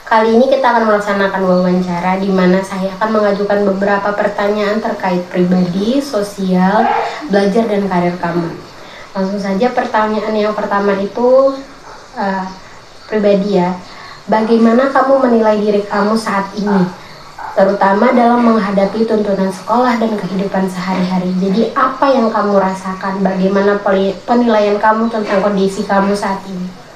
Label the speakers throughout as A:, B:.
A: Kali ini kita akan melaksanakan wawancara di mana saya akan mengajukan beberapa pertanyaan terkait pribadi, sosial, belajar, dan karir kamu. Langsung saja pertanyaan yang pertama itu pribadi ya. Bagaimana kamu menilai diri kamu saat ini? Terutama dalam menghadapi tuntunan sekolah dan kehidupan sehari-hari. Jadi apa yang kamu rasakan? Bagaimana penilaian kamu tentang kondisi kamu saat ini?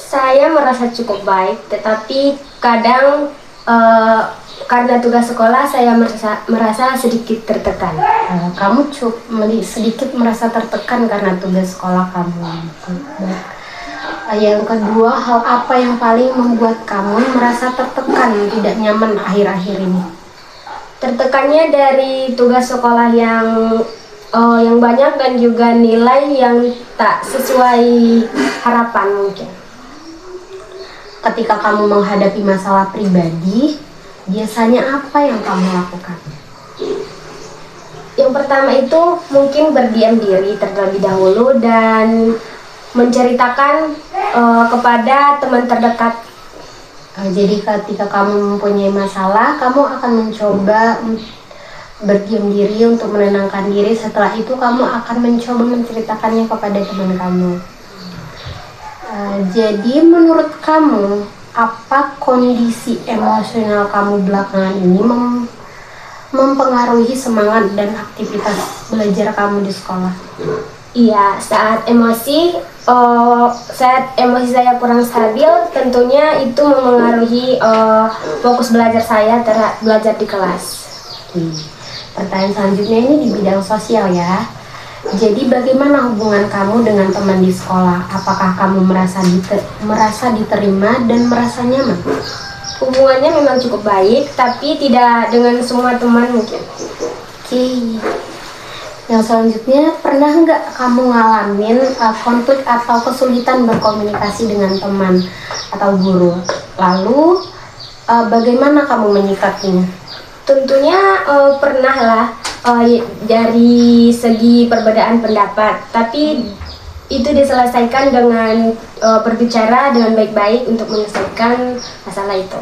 B: Saya merasa cukup baik, tetapi kadang karena tugas sekolah saya merasa sedikit tertekan.
A: Kamu sedikit merasa tertekan karena tugas sekolah kamu. Yang kedua, hal apa yang paling membuat kamu merasa tertekan, tidak nyaman akhir-akhir ini?
B: Tertekannya dari tugas sekolah yang banyak dan juga nilai yang tak sesuai harapan mungkin.
A: Ketika kamu menghadapi masalah pribadi, biasanya apa yang kamu lakukan?
B: Yang pertama itu mungkin berdiam diri terlebih dahulu dan menceritakan kepada teman terdekat.
A: Jadi ketika kamu mempunyai masalah, kamu akan mencoba berdiam diri untuk menenangkan diri. Setelah itu kamu akan mencoba menceritakannya kepada teman kamu. Jadi menurut kamu, apa kondisi emosional kamu belakangan ini mempengaruhi semangat dan aktivitas belajar kamu di sekolah?
B: Iya, saat emosi saya kurang stabil, tentunya itu memengaruhi fokus belajar saya terhadap belajar di kelas.
A: Pertanyaan selanjutnya ini di bidang sosial ya. Jadi bagaimana hubungan kamu dengan teman di sekolah? Apakah kamu merasa diterima dan merasa nyaman?
B: Hubungannya memang cukup baik, tapi tidak dengan semua teman mungkin.
A: Yang selanjutnya, pernah nggak kamu ngalamin konflik atau kesulitan berkomunikasi dengan teman atau guru? Lalu bagaimana kamu menyikapinya?
B: Tentunya pernah lah dari segi perbedaan pendapat, tapi itu diselesaikan dengan berbicara dengan baik-baik untuk menyelesaikan masalah itu.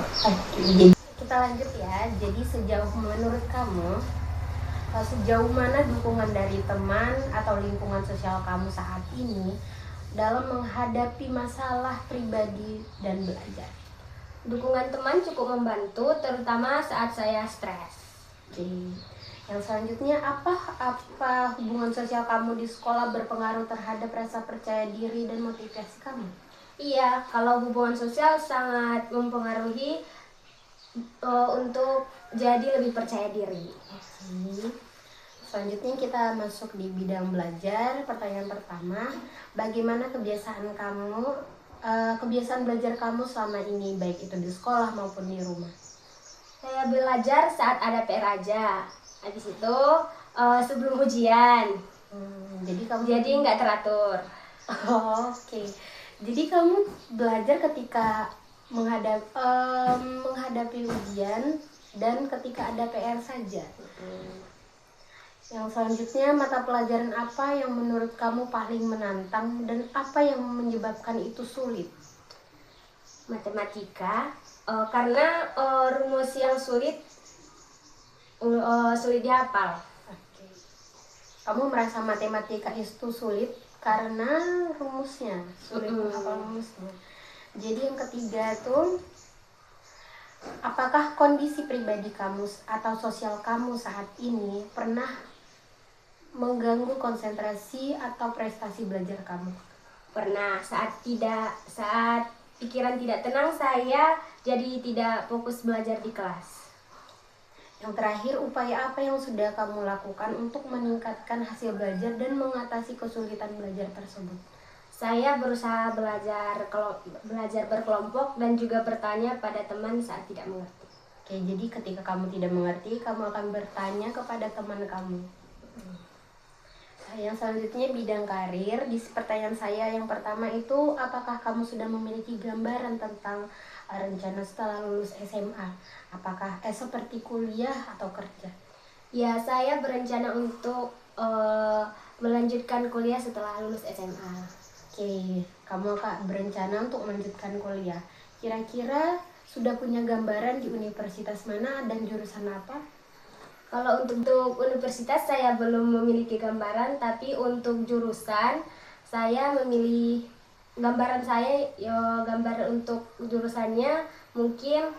A: Jadi kita lanjut ya. Jadi menurut kamu, sejauh mana dukungan dari teman atau lingkungan sosial kamu saat ini dalam menghadapi masalah pribadi dan belajar?
B: Dukungan teman cukup membantu, terutama saat saya stres.
A: Yang selanjutnya, apa hubungan sosial kamu di sekolah berpengaruh terhadap rasa percaya diri dan motivasi kamu?
B: Iya, kalau hubungan sosial sangat mempengaruhi untuk jadi lebih percaya diri.
A: Selanjutnya kita masuk di bidang belajar. Pertanyaan pertama, bagaimana kebiasaan belajar kamu selama ini, baik itu di sekolah maupun di rumah?
B: Saya belajar saat ada PR aja. Habis itu sebelum ujian. Jadi nggak teratur.
A: Oke. Jadi kamu belajar ketika menghadapi ujian dan ketika ada PR saja. Yang selanjutnya, mata pelajaran apa yang menurut kamu paling menantang dan apa yang menyebabkan itu sulit?
B: Matematika, karena rumus yang sulit dihafal.
A: Kamu merasa matematika itu sulit karena rumusnya, sulit menghafal rumusnya. Jadi yang ketiga tuh, apakah kondisi pribadi kamu atau sosial kamu saat ini pernah mengganggu konsentrasi atau prestasi belajar kamu?
B: Pernah, saat pikiran tidak tenang, saya jadi tidak fokus belajar di kelas.
A: Yang terakhir, upaya apa yang sudah kamu lakukan untuk meningkatkan hasil belajar dan mengatasi kesulitan belajar tersebut?
B: Saya berusaha belajar berkelompok dan juga bertanya pada teman saat tidak mengerti.
A: Jadi ketika kamu tidak mengerti, kamu akan bertanya kepada teman kamu. Yang selanjutnya bidang karir. Di pertanyaan saya yang pertama itu, apakah kamu sudah memiliki gambaran tentang rencana setelah lulus SMA? Apakah seperti kuliah atau kerja?
B: Ya, saya berencana untuk melanjutkan kuliah setelah lulus SMA.
A: Kamu berencana untuk melanjutkan kuliah. Kira-kira sudah punya gambaran di universitas mana dan jurusan apa?
B: Kalau untuk universitas saya belum memiliki gambaran, tapi untuk jurusan saya memilih gambaran saya ya, gambaran untuk jurusannya mungkin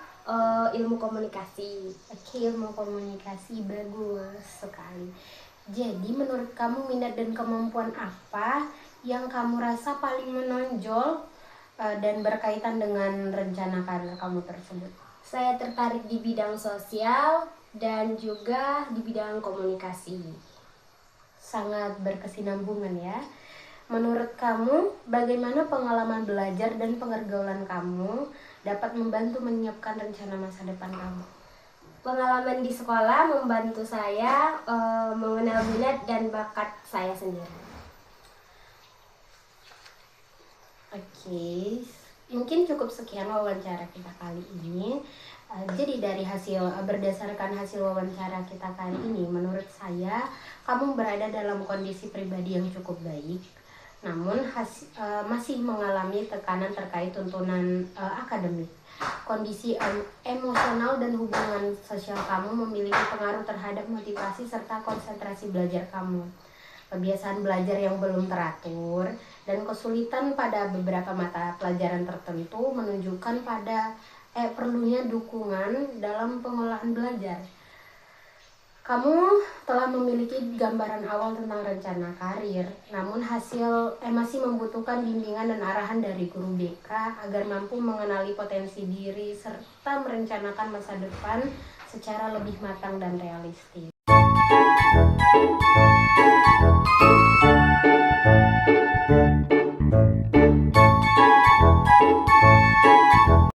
B: ilmu komunikasi.
A: Oke, ilmu komunikasi, bagus sekali. Jadi menurut kamu minat dan kemampuan apa yang kamu rasa paling menonjol dan berkaitan dengan rencana karir kamu tersebut?
B: Saya tertarik di bidang sosial dan juga di bidang komunikasi.
A: Sangat berkesinambungan ya. Menurut kamu, bagaimana pengalaman belajar dan pergaulan kamu dapat membantu menyiapkan rencana masa depan kamu?
B: Pengalaman di sekolah membantu saya mengenal minat dan bakat saya sendiri.
A: Oke, mungkin cukup sekian wawancara kita kali ini. Jadi berdasarkan hasil wawancara kita kali ini, menurut saya kamu berada dalam kondisi pribadi yang cukup baik, namun masih mengalami tekanan terkait tuntunan akademik. Kondisi emosional dan hubungan sosial kamu memiliki pengaruh terhadap motivasi serta konsentrasi belajar kamu. Kebiasaan belajar yang belum teratur dan kesulitan pada beberapa mata pelajaran tertentu menunjukkan pada perlunya dukungan dalam pengolahan belajar. Kamu telah memiliki gambaran awal tentang rencana karir, namun masih membutuhkan bimbingan dan arahan dari guru BK agar mampu mengenali potensi diri serta merencanakan masa depan secara lebih matang dan realistis.